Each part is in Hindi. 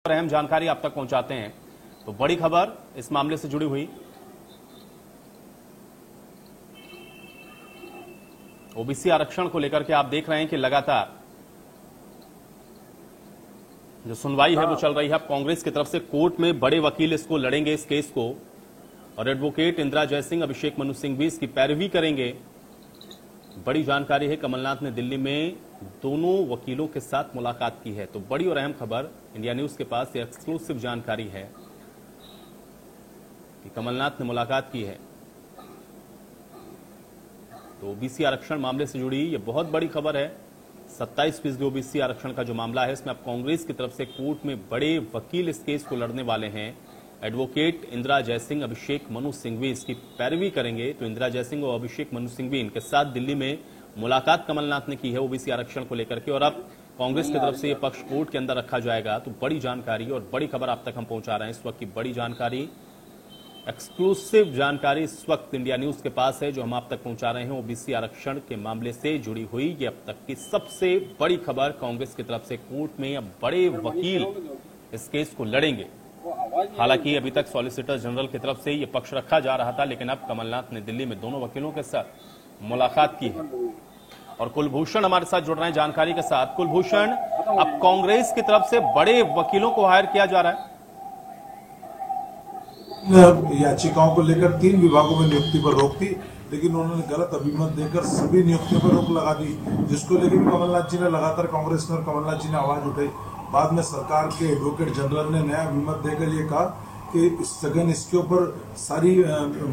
अहम जानकारी आप तक पहुंचाते हैं। तो बड़ी खबर इस मामले से जुड़ी हुई, ओबीसी आरक्षण को लेकर के आप देख रहे हैं कि लगातार जो सुनवाई है वो चल रही है। अब कांग्रेस की तरफ से कोर्ट में बड़े वकील इसको लड़ेंगे, इस केस को, और एडवोकेट इंदिरा जयसिंह, अभिषेक मनु सिंह भी इसकी पैरवी करेंगे। बड़ी जानकारी है, कमलनाथ ने दिल्ली में दोनों वकीलों के साथ मुलाकात की है। तो बड़ी और अहम खबर इंडिया न्यूज के पास ये एक्सक्लूसिव जानकारी है कि कमलनाथ ने मुलाकात की है। तो ओबीसी आरक्षण मामले से जुड़ी ये बहुत बड़ी खबर है। 27% ओबीसी आरक्षण का जो मामला है, इसमें अब कांग्रेस की तरफ से कोर्ट में बड़े वकील इस केस को लड़ने वाले हैं। एडवोकेट इंदिरा जयसिंह, अभिषेक मनु सिंघवी इसकी पैरवी करेंगे। तो इंदिरा जयसिंह और अभिषेक मनु सिंघवी, इनके साथ दिल्ली में मुलाकात कमलनाथ ने की है ओबीसी आरक्षण को लेकर के, और अब कांग्रेस की तरफ से यह पक्ष कोर्ट के अंदर रखा जाएगा। तो बड़ी जानकारी और बड़ी खबर आप तक हम पहुंचा रहे हैं। इस वक्त की बड़ी जानकारी, एक्सक्लूसिव जानकारी इस वक्त इंडिया न्यूज के पास है, जो हम आप तक पहुंचा रहे हैं। ओबीसी आरक्षण के मामले से जुड़ी हुई ये अब तक की सबसे बड़ी खबर। कांग्रेस की तरफ से कोर्ट में अब बड़े वकील इस केस को लड़ेंगे। हालांकि अभी तक सॉलिसिटर जनरल की तरफ से यह पक्ष रखा जा रहा था, लेकिन अब कमलनाथ ने दिल्ली में दोनों वकीलों के साथ मुलाकात की है। और कुलभूषण हमारे साथ जुड़ रहे हैं जानकारी के साथ। कुलभूषण, अब कांग्रेस की तरफ से बड़े वकीलों को हायर किया जा रहा है। याचिकाओं को लेकर 3 विभागों में नियुक्ति पर रोक थी, लेकिन उन्होंने गलत अभिमत देकर सभी नियुक्तियों पर रोक लगा दी, जिसको लेकर कमलनाथ जी ने लगातार, कांग्रेस ने और कमलनाथ जी ने आवाज उठाई। बाद में सरकार के एडवोकेट जनरल ने नया अभिमत देकर ये कहा कि सघन इसके ऊपर सारी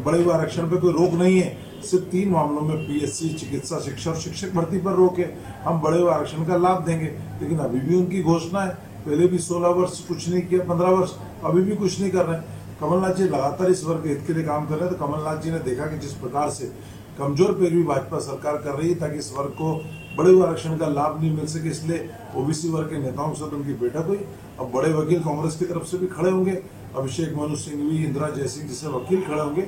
बड़े हुए आरक्षण पे कोई रोक नहीं है, सिर्फ 3 मामलों में पीएससी, चिकित्सा शिक्षा और शिक्षक भर्ती पर रोक है। हम बड़े हुए आरक्षण का लाभ देंगे, लेकिन अभी भी उनकी घोषणा है। पहले भी 16 वर्ष कुछ नहीं किया, 15 वर्ष, अभी भी कुछ नहीं कर रहे हैं। कमलनाथ जी लगातार इस वर्ग के हित के लिए काम कर रहे हैं। तो कमलनाथ जी ने देखा कि जिस प्रकार से कमजोर पैरवी भाजपा सरकार कर रही है ताकि इस वर्ग को बड़े हुए आरक्षण का लाभ नहीं मिल सके, इसलिए ओबीसी वर्ग के नेताओं के साथ उनकी बैठक हुई। अब बड़े वकील कांग्रेस की तरफ से भी खड़े होंगे, अभिषेक मनु सिंघवी, इंदिरा जयसिंह जैसे वकील खड़े होंगे,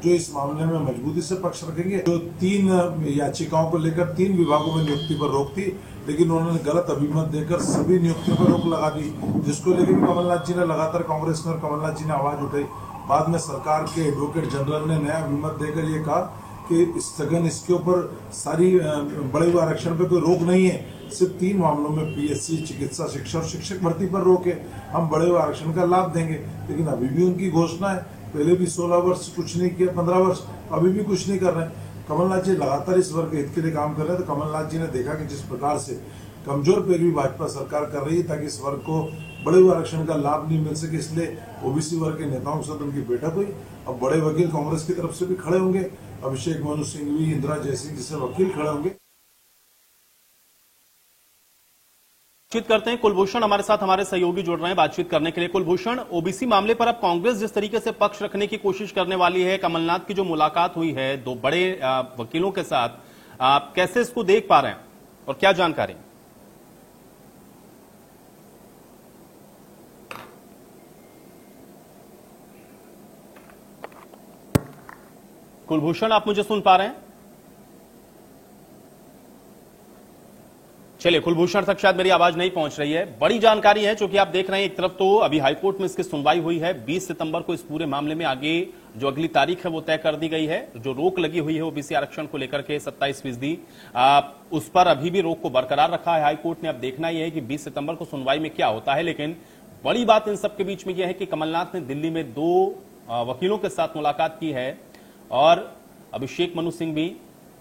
जो इस मामले में मजबूती से पक्ष रखेंगे। जो 3 याचिकाओं को लेकर 3 विभागों में नियुक्ति पर रोक थी, लेकिन उन्होंने गलत अभिमत देकर सभी नियुक्तियों पर रोक लगा दी, जिसको लेकर कमलनाथ जी ने लगातार, कांग्रेस ने और कमलनाथ जी ने आवाज उठाई। बाद में सरकार के एडवोकेट जनरल ने नया अभिमत देकर ये कहा कि सघन इसके ऊपर सारी बड़े हुए आरक्षण पे कोई रोक नहीं है, सिर्फ 3 मामलों में पीएससी, चिकित्सा शिक्षा और शिक्षक भर्ती पर रोक है। हम बड़े हुए आरक्षण का लाभ देंगे, लेकिन अभी भी उनकी घोषणा है। पहले भी 16 वर्ष कुछ नहीं किया, 15 वर्ष, अभी भी कुछ नहीं कर रहे हैं। कमलनाथ जी लगातार इस वर्ग के हित के लिए काम कर रहे हैं। तो कमलनाथ जी ने देखा कि जिस प्रकार से कमजोर पैरवी भाजपा सरकार कर रही है ताकि इस वर्ग को बड़े हुए आरक्षण का लाभ नहीं मिल सके, इसलिए ओबीसी वर्ग के नेताओं के साथ उनकी बैठक हुई। अब बड़े वकील कांग्रेस की तरफ से भी खड़े होंगे, अभिषेक मनु सिंघवी, इंदिरा जयसिंह जैसे वकील खड़े होंगे। बातचीत करते हैं, कुलभूषण हमारे साथ, हमारे सहयोगी जुड़ रहे हैं बातचीत करने के लिए। कुलभूषण, ओबीसी मामले पर अब कांग्रेस जिस तरीके से पक्ष रखने की कोशिश करने वाली है, कमलनाथ की जो मुलाकात हुई है 2 बड़े वकीलों के साथ, आप कैसे इसको देख पा रहे हैं और क्या जानकारी? कुलभूषण, आप मुझे सुन पा रहे हैं? चलिए, कुलभूषण तक शायद मेरी आवाज नहीं पहुंच रही है। बड़ी जानकारी है, क्योंकि आप देख रहे हैं एक तरफ तो अभी हाईकोर्ट में इसकी सुनवाई हुई है। 20 सितंबर को इस पूरे मामले में आगे जो अगली तारीख है वो तय कर दी गई है। जो रोक लगी हुई है ओबीसी आरक्षण को लेकर के 27%, उस पर अभी भी रोक को बरकरार रखा है हाईकोर्ट ने। अब देखना यह है कि 20 सितंबर को सुनवाई में क्या होता है। लेकिन बड़ी बात इन सबके बीच में यह है कि कमलनाथ ने दिल्ली में 2 वकीलों के साथ मुलाकात की है, और अभिषेक मनु सिंघवी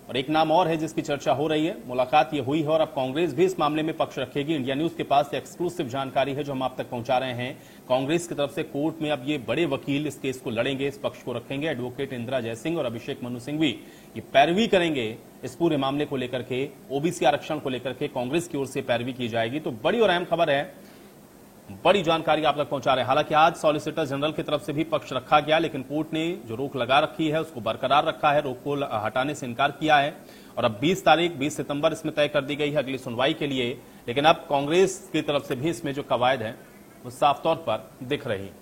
और एक नाम और है जिसकी चर्चा हो रही है। मुलाकात ये हुई है और अब कांग्रेस भी इस मामले में पक्ष रखेगी। इंडिया न्यूज के पास एक्सक्लूसिव जानकारी है जो हम आप तक पहुंचा रहे हैं। कांग्रेस की तरफ से कोर्ट में अब ये बड़े वकील इस केस को लड़ेंगे, इस पक्ष को रखेंगे। एडवोकेट इंदिरा जयसिंह और अभिषेक मनु सिंघवी ये पैरवी करेंगे इस पूरे मामले को लेकर के, ओबीसी आरक्षण को लेकर के कांग्रेस की ओर से पैरवी की जाएगी। तो बड़ी और अहम खबर है, बड़ी जानकारी आप तक पहुंचा रहे हैं। हालांकि आज सॉलिसिटर जनरल की तरफ से भी पक्ष रखा गया, लेकिन कोर्ट ने जो रोक लगा रखी है उसको बरकरार रखा है, रोक को हटाने से इनकार किया है। और अब 20 सितंबर इसमें तय कर दी गई है अगली सुनवाई के लिए। लेकिन अब कांग्रेस की तरफ से भी इसमें जो कवायद है वो साफ तौर पर दिख रही है।